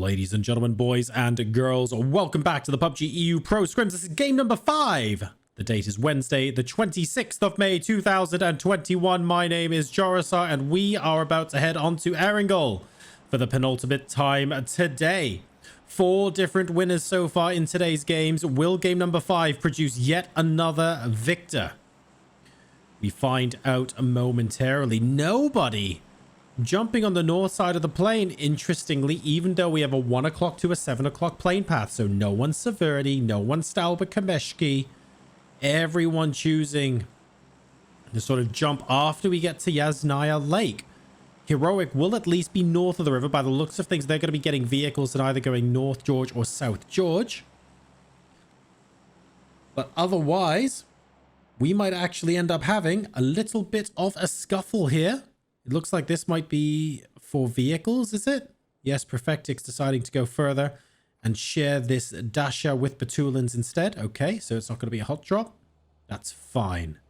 Ladies and gentlemen, boys and girls, welcome back to the PUBG EU Pro Scrims. This is game number 5. The date is Wednesday, the 26th of May, 2021. My name is Jorisar, and we are about to head on to Erangel for the penultimate time today. 4 different winners so far in today's games. Will game number 5 produce yet another victor? We find out momentarily. Nobody jumping on the north side of the plane, interestingly, even though we have a 1 o'clock to a 7 o'clock plane path. So no one's Severity, no one's Stalbert Kameshki. Everyone choosing to sort of jump after we get to Yasnaya Lake. Heroic will at least be north of the river. By the looks of things, they're going to be getting vehicles that are either going North George or South George. But otherwise, we might actually end up having a little bit of a scuffle here. It looks like this might be for vehicles, is it? Yes, Perfectix deciding to go further and share this Dasha with Batulins instead. Okay, so it's not going to be a hot drop. That's fine.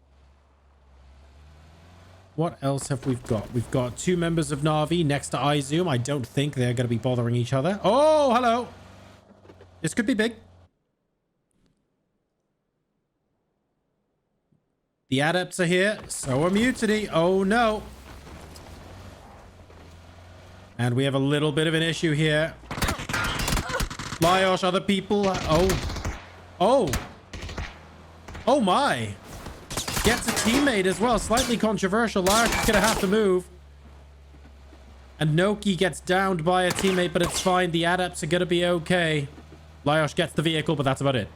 What else have we got? We've got 2 members of Na'vi next to iZoom. I don't think they're going to be bothering each other. Oh, hello. This could be big. The adepts are here. So are Mutiny. Oh, no. And we have a little bit of an issue here. Lyosh, other people. Oh my. Gets a teammate as well. Slightly controversial. Lyosh is going to have to move. And Noki gets downed by a teammate, but it's fine. The adepts are going to be okay. Lyosh gets the vehicle, but that's about it.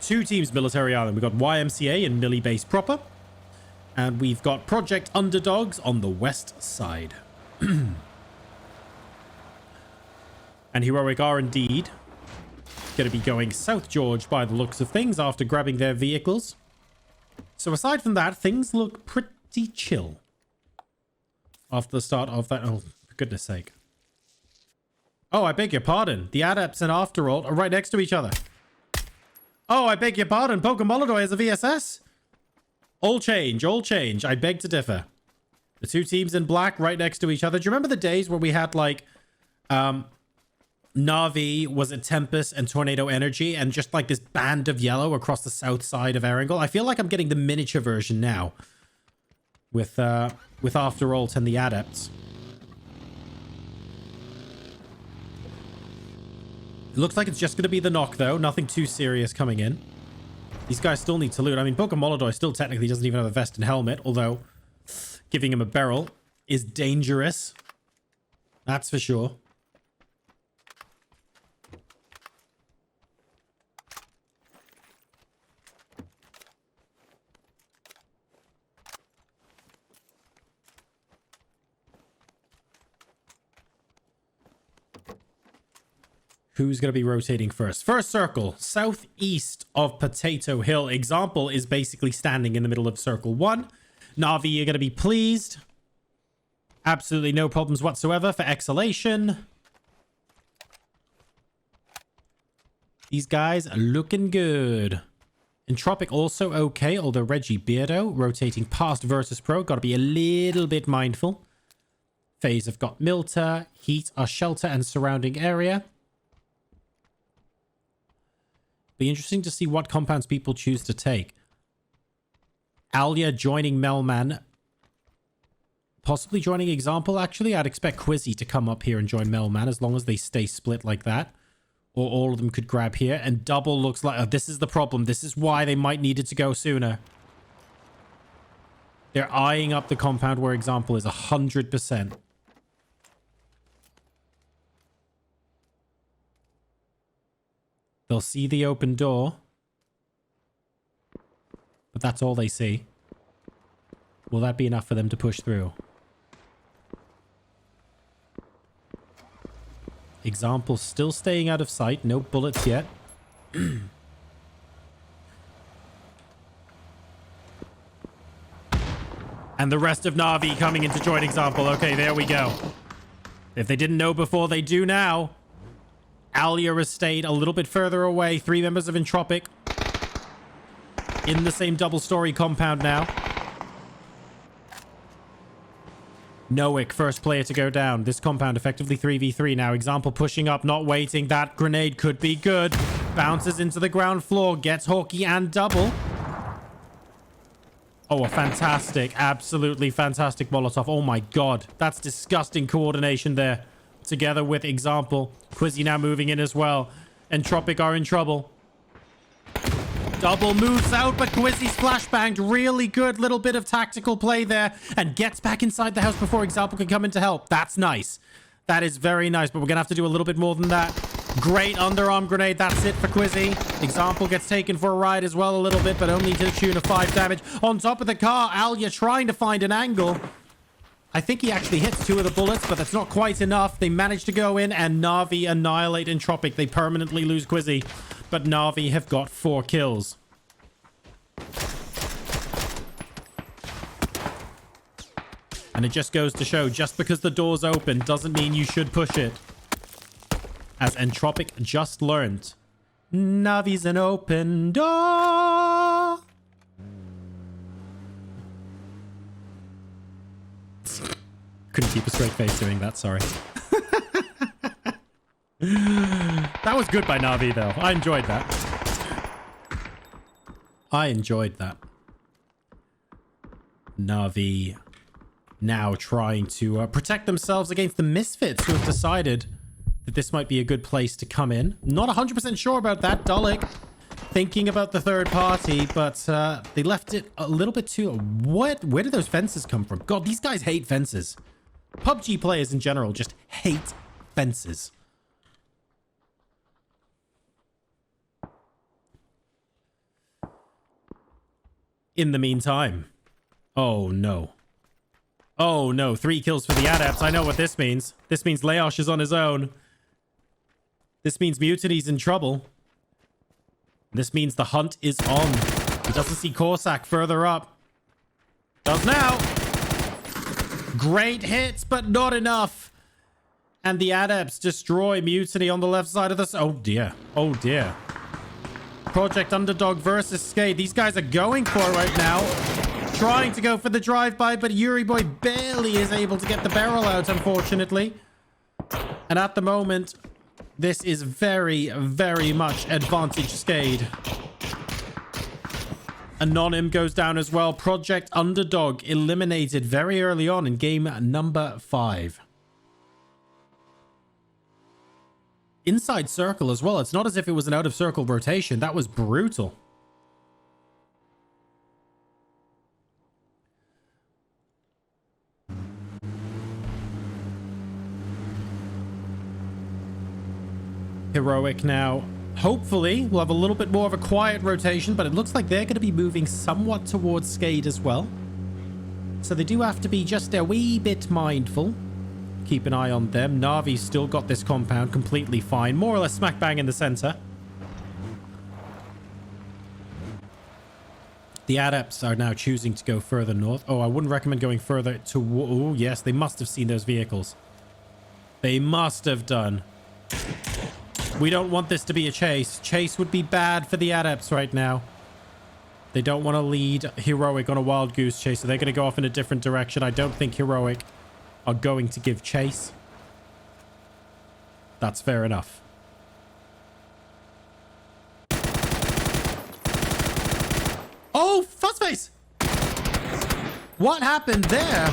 2 teams, Military Island. We've got YMCA and Millie Base proper. And we've got Project Underdogs on the west side. And Heroic are indeed going to be going South George by the looks of things after grabbing their vehicles. So aside from that, things look pretty chill after the start of that. Oh, for goodness sake. Oh, I beg your pardon. The adepts and Afterall are right next to each other. Oh, I beg your pardon. Pokemolodoy has a VSS? All change. I beg to differ. The 2 teams in black right next to each other. Do you remember the days where we had like Na'vi, was it Tempest and Tornado Energy, and just like this band of yellow across the south side of Erangel? I feel like I'm getting the miniature version now with Afterall and the adepts. It looks like it's just going to be the knock though. Nothing too serious coming in. These guys still need to loot. I mean, Pokemolodoy still technically doesn't even have a vest and helmet, although giving him a barrel is dangerous. That's for sure. Who's going to be rotating first? First circle, southeast of Potato Hill. Example is basically standing in the middle of circle 1. Na'vi, you're going to be pleased. Absolutely no problems whatsoever for exhalation. These guys are looking good. Entropic also okay, although Reggie Beardo rotating past Versus Pro. Got to be a little bit mindful. FaZe have got Milta. Heat are shelter and surrounding area. Be interesting to see what compounds people choose to take. Alia joining Melman. Possibly joining Example, actually. I'd expect Quizzy to come up here and join Melman as long as they stay split like that. Or all of them could grab here. And Double looks like... Oh, this is the problem. This is why they might need it to go sooner. They're eyeing up the compound where Example is 100%. They'll see the open door. But that's all they see. Will that be enough for them to push through? Example still staying out of sight. No bullets yet. And the rest of Na'vi coming in to join Example. Okay, there we go. If they didn't know before, they do now. Alia has stayed a little bit further away. 3 members of Entropic in the same double-story compound now. Nowick, first player to go down. This compound effectively 3v3 now. Example pushing up, not waiting. That grenade could be good. Bounces into the ground floor. Gets Hawkeye and double. Oh, a fantastic, absolutely fantastic Molotov. Oh my god. That's disgusting coordination there. Together with Example. Quizzy now moving in as well. Entropic are in trouble. Double moves out, but Quizzy's flashbanged. Really good little bit of tactical play there. And gets back inside the house before Example can come in to help. That's nice. That is very nice, but we're going to have to do a little bit more than that. Great underarm grenade. That's it for Quizzy. Example gets taken for a ride as well a little bit, but only to the tune of 5 damage. On top of the car, Alya trying to find an angle. I think he actually hits 2 of the bullets, but that's not quite enough. They manage to go in, and Na'Vi annihilate Entropic. They permanently lose Quizzy, but Na'Vi have got 4 kills. And it just goes to show, just because the door's open doesn't mean you should push it. As Entropic just learned, Na'Vi's an open door. Couldn't keep a straight face doing that, sorry. That was good by Na'Vi, though. I enjoyed that. I enjoyed that. Na'Vi now trying to protect themselves against the Misfits, who have decided that this might be a good place to come in. Not 100% sure about that. Dalek thinking about the third party, but they left it a little bit too... What? Where did those fences come from? God, these guys hate fences. PUBG players in general just hate fences. In the meantime... Oh, no. Oh, no. 3 kills for the Adepts. I know what this means. This means Leosh is on his own. This means Mutiny's in trouble. This means the hunt is on. He doesn't see Corsac further up. Does now. Great hits, but not enough. And the Adepts destroy Mutiny on the left side of this. Oh, dear. Oh, dear. Project Underdog versus Skate. These guys are going for it right now. Trying to go for the drive-by, but Yuri Boy barely is able to get the barrel out, unfortunately. And at the moment, this is very, very much advantage Skade. Anonym goes down as well. Project Underdog eliminated very early on in game number 5. Inside circle as well. It's not as if it was an out-of-circle rotation. That was brutal. Heroic now. Hopefully, we'll have a little bit more of a quiet rotation, but it looks like they're going to be moving somewhat towards Skade as well. So they do have to be just a wee bit mindful. Keep an eye on them. Na'Vi's still got this compound completely fine. More or less smack bang in the center. The Adepts are now choosing to go further north. Oh, I wouldn't recommend going further to... Oh, yes, they must have seen those vehicles. They must have done. We don't want this to be a chase. Chase would be bad for the Adepts right now. They don't want to lead Heroic on a wild goose chase, so they're going to go off in a different direction. I don't think Heroic are going to give chase. That's fair enough. Oh, Fuzzface! What happened there?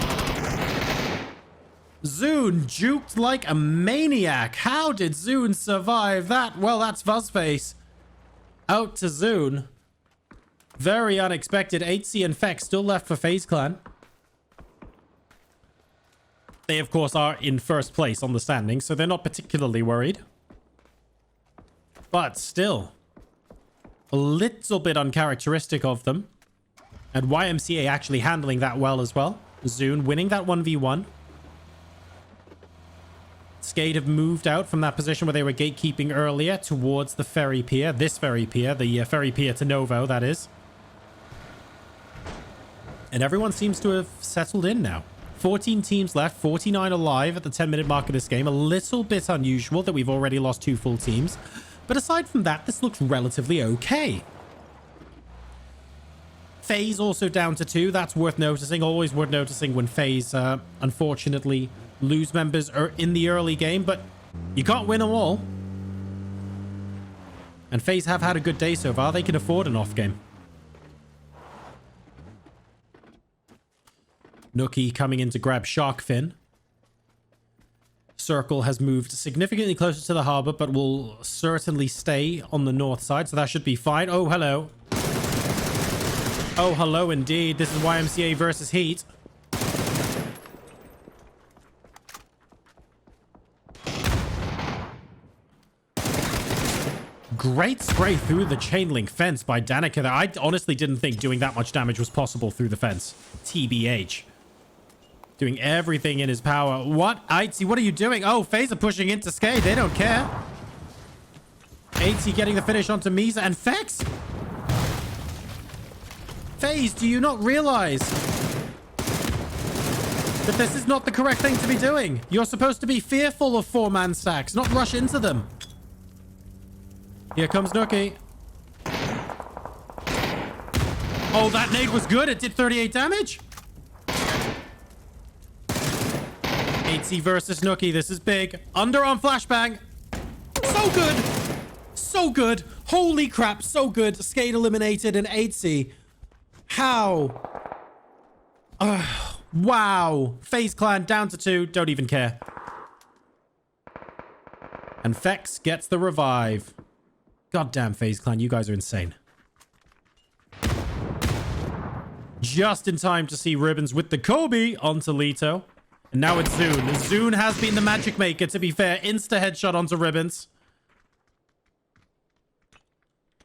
Zune juked like a maniac. How did Zune survive that? Well, that's Fuzzface. Out to Zune. Very unexpected. 8C and Fex still left for FaZe Clan. They, of course, are in first place on the standings, so they're not particularly worried. But still, a little bit uncharacteristic of them. And YMCA actually handling that well as well. Zune winning that 1v1. Skade have moved out from that position where they were gatekeeping earlier towards the ferry pier. This ferry pier, the ferry pier to Novo, that is. And everyone seems to have settled in now. 14 teams left, 49 alive at the 10-minute mark of this game. A little bit unusual that we've already lost 2 full teams. But aside from that, this looks relatively okay. FaZe also down to 2. That's worth noticing. Always worth noticing when FaZe, unfortunately, lose members in the early game. But you can't win them all. And FaZe have had a good day so far. They can afford an off game. Nookie coming in to grab Shark Fin. Circle has moved significantly closer to the harbor, but will certainly stay on the north side, so that should be fine. Oh, hello. Oh, hello indeed. This is YMCA versus Heat. Great spray through the chain link fence by Danica there. I honestly didn't think doing that much damage was possible through the fence. TBH. Doing everything in his power. What? Aitzy, what are you doing? Oh, FaZe are pushing into Skay. They don't care. Aitzy getting the finish onto Misa and Fex. FaZe, do you not realize that this is not the correct thing to be doing? You're supposed to be fearful of 4-man stacks, not rush into them. Here comes Nookie. Oh, that nade was good. It did 38 damage. Aitzy versus Nookie. This is big. Underarm flashbang. So good. So good. Holy crap. So good. Skate eliminated and Aitzy. How? Wow. FaZe Clan down to 2. Don't even care. And Fex gets the revive. Goddamn FaZe Clan. You guys are insane. Just in time to see Ribbons with the Kobe onto Leto. And now it's Zune. Zune has been the magic maker, to be fair. Insta headshot onto Ribbons.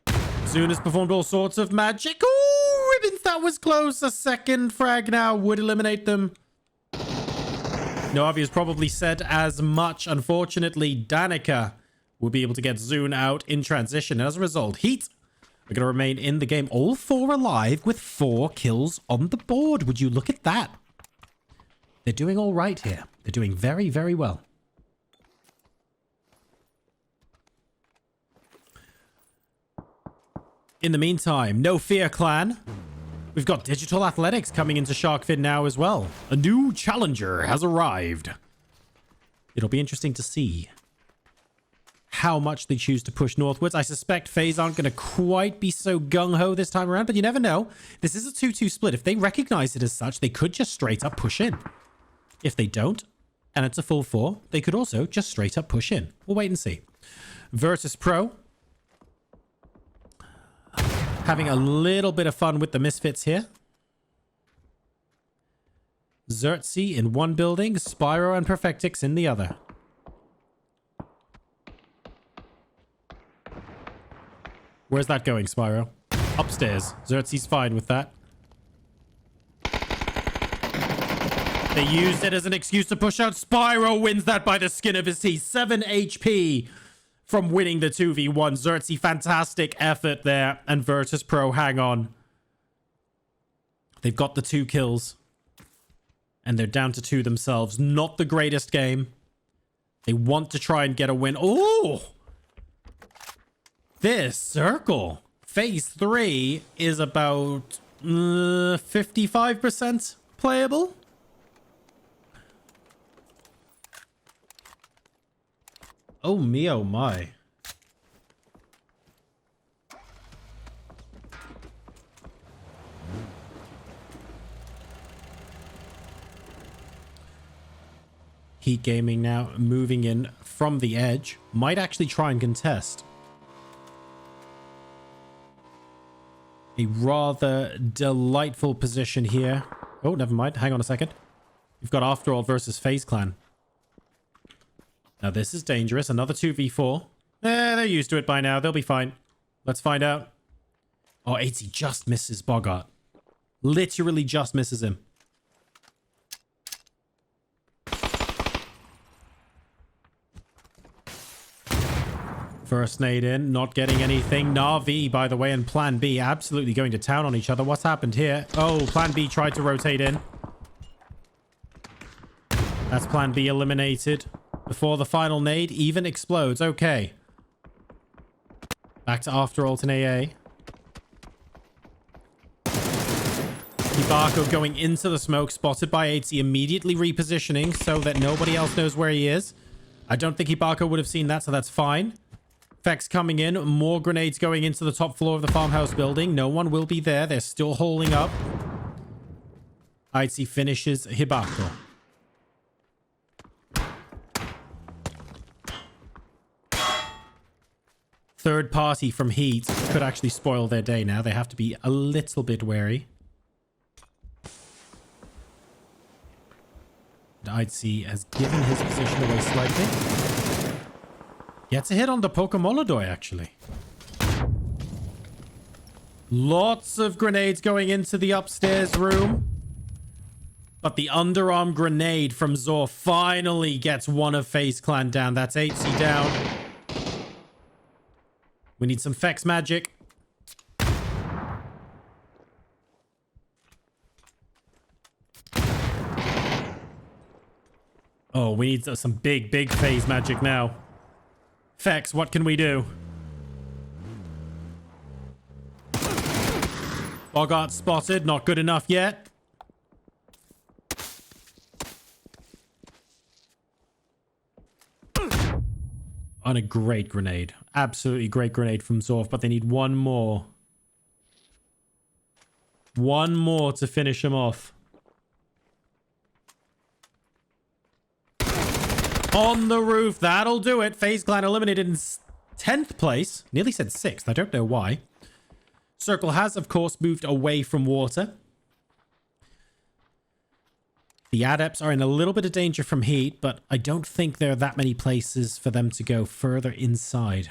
Zune has performed all sorts of magic. Ooh, Ribbons, that was close. A second frag now would eliminate them. Noavi has probably said as much. Unfortunately, Danica will be able to get Zune out in transition. As a result, Heat are going to remain in the game. All 4 alive with 4 kills on the board. Would you look at that? They're doing all right here. They're doing very, very well. In the meantime, no fear, clan. We've got Digital Athletics coming into Sharkfin now as well. A new challenger has arrived. It'll be interesting to see how much they choose to push northwards. I suspect FaZe aren't going to quite be so gung-ho this time around, but you never know. This is a 2-2 split. If they recognize it as such, they could just straight up push in. If they don't, and it's a full 4, they could also just straight up push in. We'll wait and see. Virtus Pro. Having a little bit of fun with the misfits here. Xerxes in one building, Spyro and Perfectix in the other. Where's that going, Spyro? Upstairs. Xerxes fine with that. They used it as an excuse to push out. Spyro wins that by the skin of his teeth. 7 HP from winning the 2v1. Xerxes, fantastic effort there. And Virtus Pro, hang on. They've got the 2 kills. And they're down to 2 themselves. Not the greatest game. They want to try and get a win. Oh! This circle. Phase 3 is about 55% playable. Oh me, oh my. Heat Gaming now moving in from the edge. Might actually try and contest. A rather delightful position here. Oh, never mind. Hang on a second. We've got After All versus FaZe Clan. Now this is dangerous. Another 2v4. They're used to it by now. They'll be fine. Let's find out. Oh, Aitzy just misses Bogart. Literally just misses him. First nade in, not getting anything. Na'Vi, by the way, and Plan B absolutely going to town on each other. What's happened here? Oh, Plan B tried to rotate in. That's Plan B eliminated before the final nade even explodes. Okay. Back to After All in AA. Barco going into the smoke, spotted by 8C, immediately repositioning so that nobody else knows where he is. I don't think Barco would have seen that, so that's fine. Fex coming in. More grenades going into the top floor of the farmhouse building. No one will be there. They're still holding up. 8C finishes Hibako. Third party from Heat could actually spoil their day now. They have to be a little bit wary. 8C has given his position away slightly. Gets a hit on the Pokemolodoy, actually. Lots of grenades going into the upstairs room. But the underarm grenade from Zor finally gets one of FaZe Clan down. That's 8C down. We need some Fex magic. Oh, we need some big FaZe magic now. Fex, what can we do? Bogart spotted. Not good enough yet. On a great grenade. Absolutely great grenade from Zorf, but they need one more. One more to finish him off. On the roof. That'll do it. FaZe Clan eliminated in 10th place. Nearly said 6th. I don't know why. Circle has, of course, moved away from water. The Adepts are in a little bit of danger from Heat, but I don't think there are that many places for them to go further inside.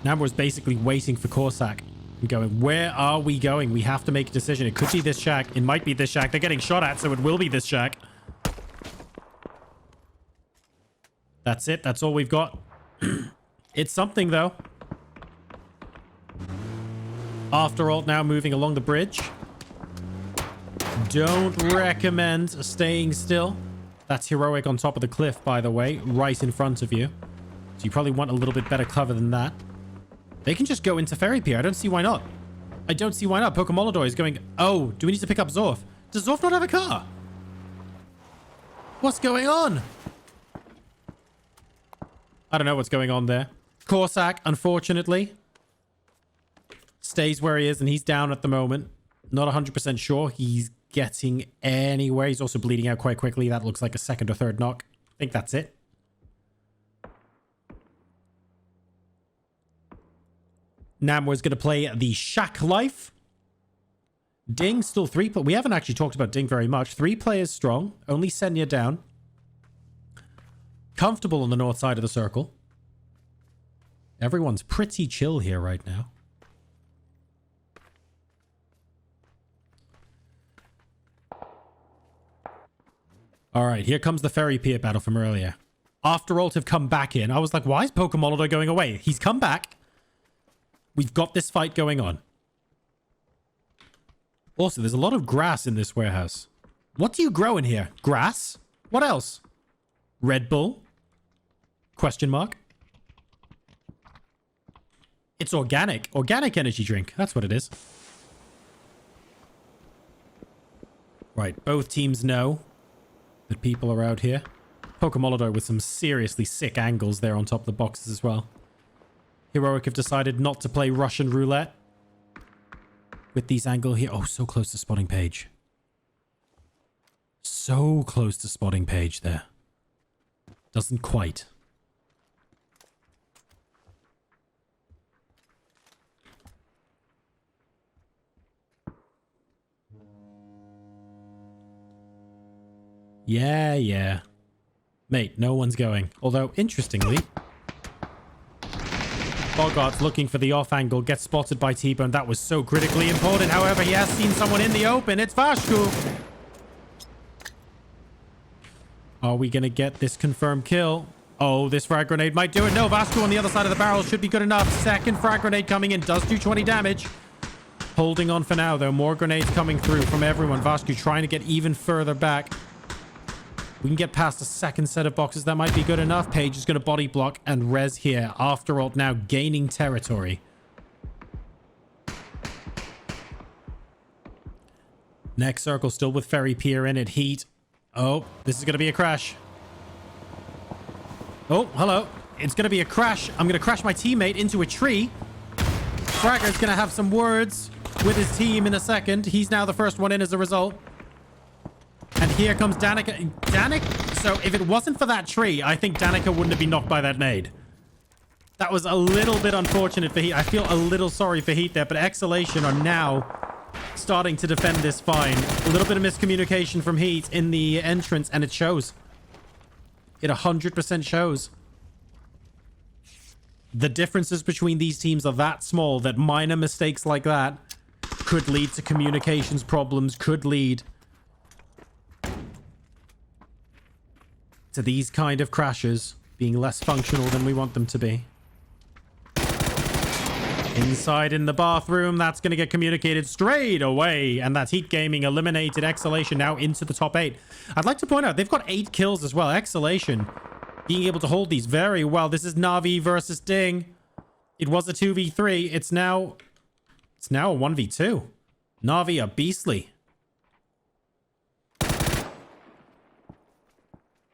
Namor's basically waiting for Corsac and going, where are we going? We have to make a decision. It could be this shack. It might be this shack. They're getting shot at, so it will be this shack. That's it. That's all we've got. It's something, though. After all, now moving along the bridge. Don't recommend staying still. That's heroic on top of the cliff, by the way, right in front of you. So you probably want a little bit better cover than that. They can just go into Fairy Pier. I don't see why not. I don't see why not. Pokemolodoy is going... Oh, do we need to pick up Zorf? Does Zorf not have a car? What's going on? I don't know what's going on there. Corsac, unfortunately, stays where he is, and he's down at the moment. Not 100% sure he's getting anywhere. He's also bleeding out quite quickly. That looks like a second or third knock. I think that's it. Namor's going to play the Shack Life. Ding, still 3, but we haven't actually talked about Ding very much. 3 players strong. Only Senya down. Comfortable on the north side of the circle. Everyone's pretty chill here right now. All right, here comes the Fairy Pier battle from earlier. After all, to have come back in, I was like, why is Pokemolodoy going away? He's come back. We've got this fight going on. Also, there's a lot of grass in this warehouse. What do you grow in here? Grass? What else? Red Bull? Question mark. It's organic. Organic energy drink. That's what it is. Right. Both teams know that people are out here. Pokemolodoy with some seriously sick angles there on top of the boxes as well. Heroic have decided not to play Russian roulette with these angles here. Oh, so close to spotting Page. So close to spotting Page there. Doesn't quite. Yeah. Mate, no one's going. Although, interestingly, Bogart's looking for the off angle, gets spotted by T-Bone. That was so critically important. However, he has seen someone in the open. It's Vashku. Are we going to get this confirmed kill? Oh, this frag grenade might do it. No, Vashku on the other side of the barrel should be good enough. Second frag grenade coming in. Does do 20 damage. Holding on for now, though. More grenades coming through from everyone. Vashku trying to get even further back. We can get past a second set of boxes. That might be good enough. Paige is going to body block and res here. After all, now gaining territory. Next circle still with Ferry Pier in it. Heat. Oh, this is going to be a crash. Oh, hello. It's going to be a crash. I'm going to crash my teammate into a tree. Fragger's going to have some words with his team in a second. He's now the first one in as a result. And here comes Danica. So if it wasn't for that tree, I think Danica wouldn't have been knocked by that nade. That was a little bit unfortunate for Heat. I feel a little sorry for Heat there, but Exhalation are now starting to defend this fine. A little bit of miscommunication from Heat in the entrance, and it shows. It 100% shows. The differences between these teams are that small that minor mistakes like that could lead to communications problems, could lead to these kind of crashes being less functional than we want them to be. Inside in the bathroom, that's going to get communicated straight away. And that's Heat Gaming eliminated Exhalation now into the top 8. I'd like to point out, they've got 8 kills as well. Exhalation being able to hold these very well. This is Navi versus Ding. It was a 2v3. It's now a 1v2. Navi are beastly.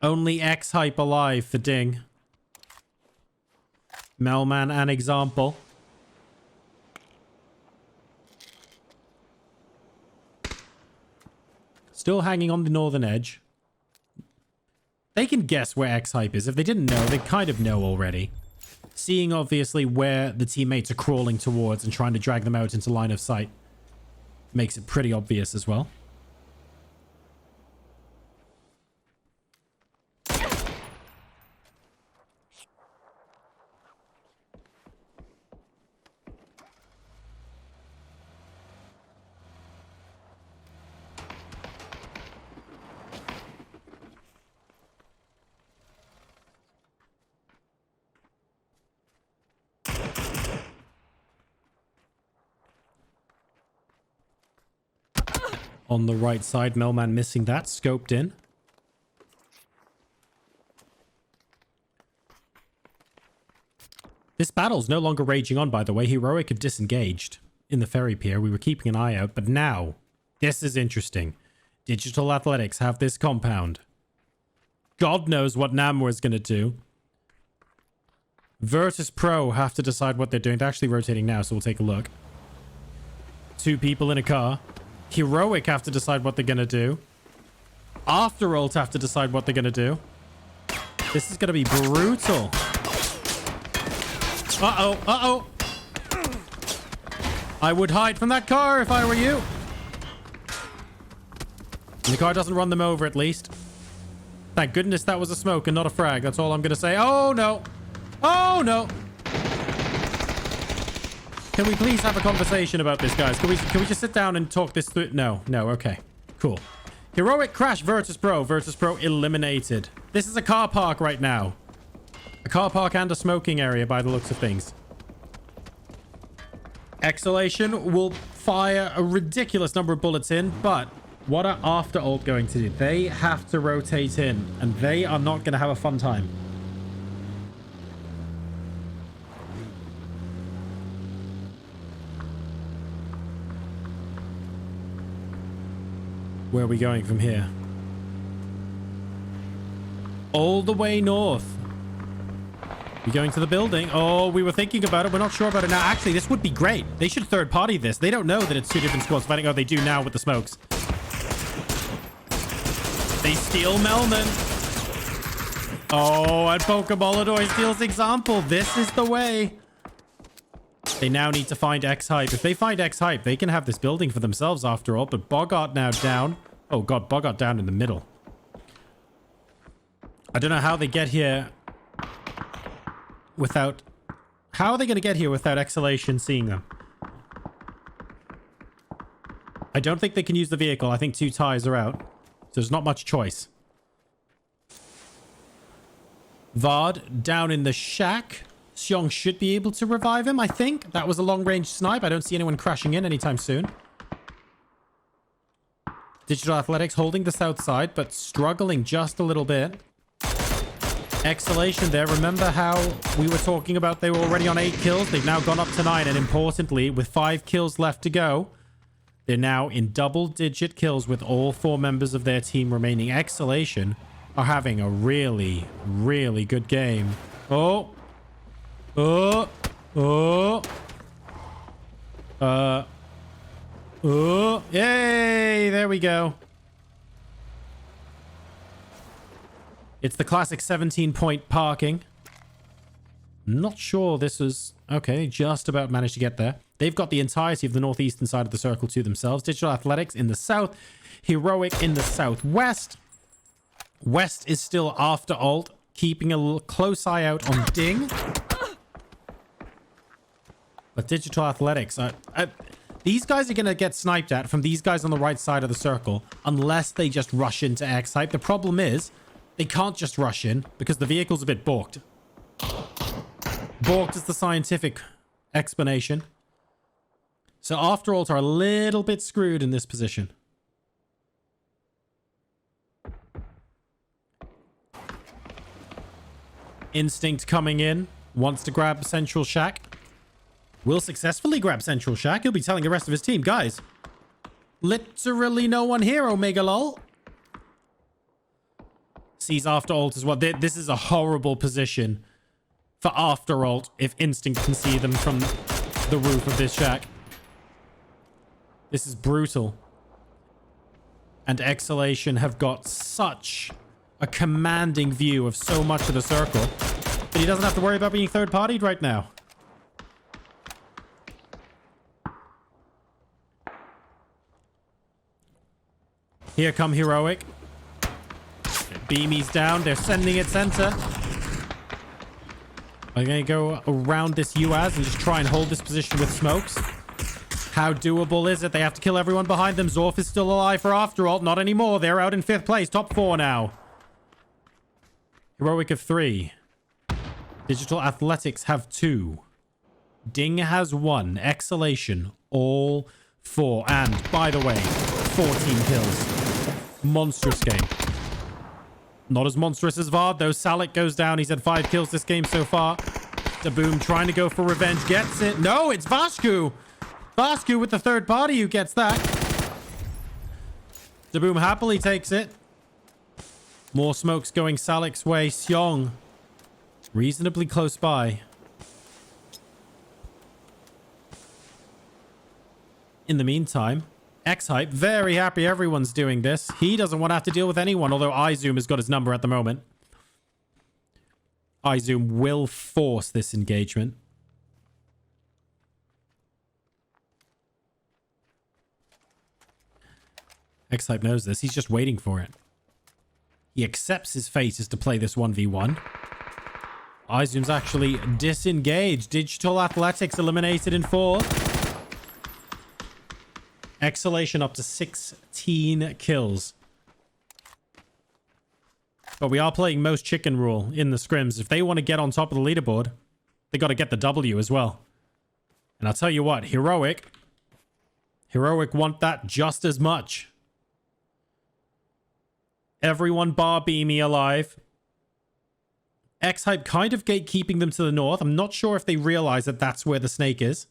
Only X-Hype alive for Ding. Melman an example. Still hanging on the northern edge. They can guess where X-Hype is. If they didn't know, they kind of know already. Seeing, obviously, where the teammates are crawling towards and trying to drag them out into line of sight makes it pretty obvious as well. On the right side, Melman missing that. Scoped in. This battle's no longer raging on, by the way. Heroic have disengaged in the ferry pier. We were keeping an eye out, but now, this is interesting. Digital Athletics have this compound. God knows what Namor is going to do. Virtus Pro have to decide what they're doing. They're actually rotating now, so we'll take a look. 2 people in a car. Heroic have to decide what they're going to do. After Ult have to decide what they're going to do. This is going to be brutal. Uh-oh. Uh-oh. I would hide from that car if I were you. And the car doesn't run them over, at least. Thank goodness that was a smoke and not a frag. That's all I'm going to say. Oh, no. Oh, no. Can we please have a conversation about this, guys? Can we just sit down and talk this through? No. Okay. Cool. Heroic crash Virtus Pro. Virtus Pro eliminated. This is a car park right now. A car park and a smoking area by the looks of things. Exhalation will fire a ridiculous number of bullets in, but what are After Ult going to do? They have to rotate in, and they are not going to have a fun time. Where are we going from here? All the way north. We going to the building? Oh, we were thinking about it. We're not sure about it now. Actually, this would be great. They should third party this. They don't know that it's 2 different squads fighting. Oh, they do now with the smokes. They steal Melman. Oh, and Pokeball steals example. This is the way. They now need to find X-Hype. If they find X-Hype, they can have this building for themselves after all. But Bogart now down. Oh, God. Bogart down in the middle. I don't know how they get here without... How are they going to get here without Exhalation seeing them? I don't think they can use the vehicle. I think 2 tires are out. So there's not much choice. Vard down in the shack. Xiong should be able to revive him, I think. That was a long-range snipe. I don't see anyone crashing in anytime soon. Digital Athletics holding the south side, but struggling just a little bit. Exhalation there. Remember how we were talking about they were already on 8 kills? They've now gone up to 9, and importantly, with 5 kills left to go, they're now in double-digit kills with all 4 members of their team remaining. Exhalation are having a really, really good game. Oh. Oh. Oh. Oh. Yay! There we go. It's the classic 17-point parking. Not sure this was... Okay, just about managed to get there. They've got the entirety of the northeastern side of the circle to themselves. Digital Athletics in the south. Heroic in the southwest. West is still after ult, keeping a close eye out on Ding. But Digital Athletics... these guys are going to get sniped at from these guys on the right side of the circle unless they just rush into X-Hype. The problem is... they can't just rush in because the vehicle's a bit balked. Balked is the scientific explanation. So after all, are a little bit screwed in this position. Instinct coming in. Wants to grab Central Shack. Will successfully grab Central Shack. He'll be telling the rest of his team, guys, literally no one here, Omega lol. Sees after ult as well. This is a horrible position for after ult if Instinct can see them from the roof of this shack. This is brutal. And Exhalation have got such a commanding view of so much of the circle that he doesn't have to worry about being third-partied right now. Here come Heroic. Beamies down. They're sending it center. I'm going to go around this UAZ and just try and hold this position with smokes. How doable is it? They have to kill everyone behind them. Zorf is still alive for after all. Not anymore. They're out in 5th place. Top 4 now. Heroic of 3. Digital Athletics have 2. Ding has 1. Exhalation, all 4. And, by the way, 14 kills. Monstrous game. Not as monstrous as Vard, though. Salik goes down. He's had 5 kills this game so far. Daboom trying to go for revenge. Gets it. No, it's Vashku. Vashku with the third party who gets that. Daboom happily takes it. More smokes going Salik's way. Seong reasonably close by. In the meantime, X-Hype, very happy everyone's doing this. He doesn't want to have to deal with anyone, although iZoom has got his number at the moment. iZoom will force this engagement. X-Hype knows this. He's just waiting for it. He accepts his fate is to play this 1v1. iZoom's actually disengaged. Digital Athletics eliminated in 4. Exhalation up to 16 kills. But we are playing most chicken rule in the scrims. If they want to get on top of the leaderboard, they got to get the W as well. And I'll tell you what, Heroic want that just as much. Everyone bar Beamy alive. X-Hype kind of gatekeeping them to the north. I'm not sure if they realize that that's where the snake is.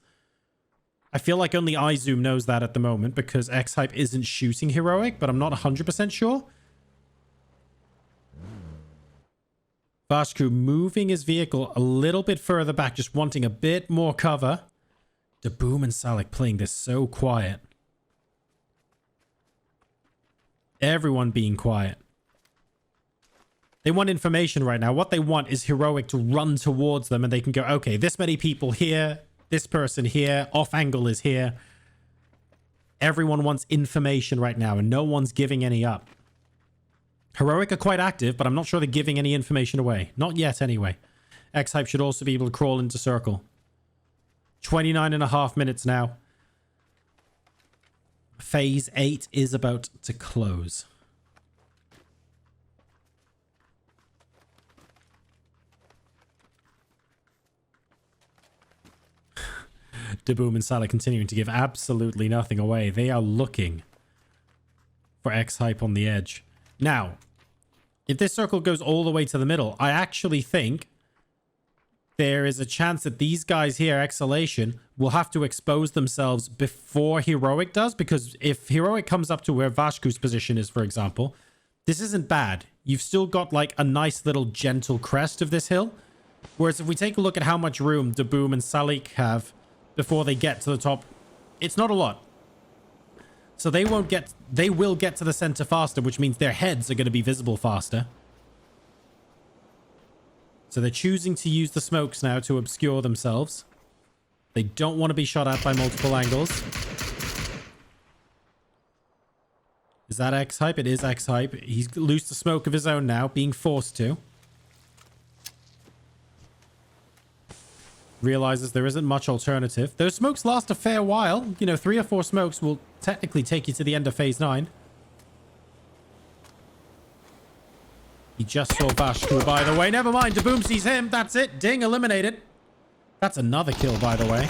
I feel like only iZoom knows that at the moment because X-Hype isn't shooting Heroic, but I'm not 100% sure. Vashku moving his vehicle a little bit further back, just wanting a bit more cover. Daboom and Salik playing this so quiet. Everyone being quiet. They want information right now. What they want is Heroic to run towards them and they can go, okay, this many people here. This person here, off angle is here. Everyone wants information right now and no one's giving any up. Heroic are quite active, but I'm not sure they're giving any information away. Not yet anyway. X-Hype should also be able to crawl into circle. 29.5 minutes now. Phase 8 is about to close. Daboom and Salah continuing to give absolutely nothing away. They are looking for X-Hype on the edge. Now, if this circle goes all the way to the middle, I actually think there is a chance that these guys here, Exhalation, will have to expose themselves before Heroic does, because if Heroic comes up to where Vashku's position is, for example, this isn't bad. You've still got like a nice little gentle crest of this hill. Whereas if we take a look at how much room Daboom and Salik have before they get to the top, it's not a lot. So they will get to the center faster, which means their heads are going to be visible faster. So they're choosing to use the smokes now to obscure themselves. They don't want to be shot at by multiple angles. Is that X-Hype? It is X-Hype. He's loosed the smoke of his own now, being forced to. Realizes there isn't much alternative. Those smokes last a fair while. You know, 3 or 4 smokes will technically take you to the end of phase 9. He just saw Vashku, by the way. Never mind. Daboom sees him. That's it. Ding, eliminated. That's another kill, by the way,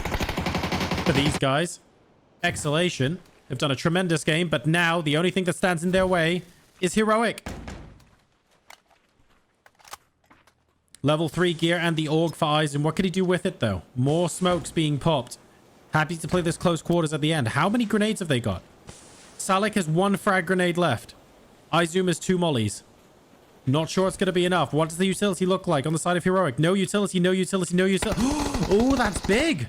for these guys. Exhalation have done a tremendous game, but now the only thing that stands in their way is Heroic. Level 3 gear and the AUG for Aizen. What could he do with it, though? More smokes being popped. Happy to play this close quarters at the end. How many grenades have they got? Salik has 1 frag grenade left. Izum has 2 mollies. Not sure it's going to be enough. What does the utility look like on the side of Heroic? No utility, no utility, no utility. Oh, that's big.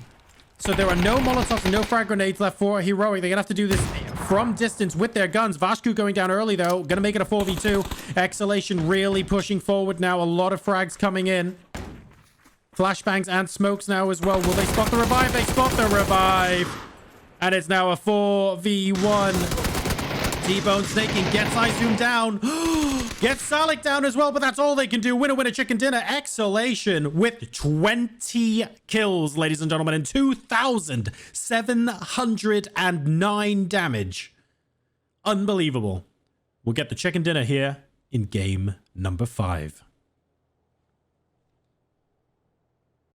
So there are no Molotovs and no frag grenades left for Heroic. They're going to have to do this from distance with their guns. Vashku going down early, though. Going to make it a 4v2. Exhalation really pushing forward now. A lot of frags coming in. Flashbangs and smokes now as well. Will they spot the revive? They spot the revive. And it's now a 4v1. T-Bone snaking. Gets Izum down. Gets Salik down as well, but that's all they can do. Winner, winner, chicken dinner. Exhalation with 20 kills, ladies and gentlemen, and 2,709 damage. Unbelievable. We'll get the chicken dinner here in game number 5.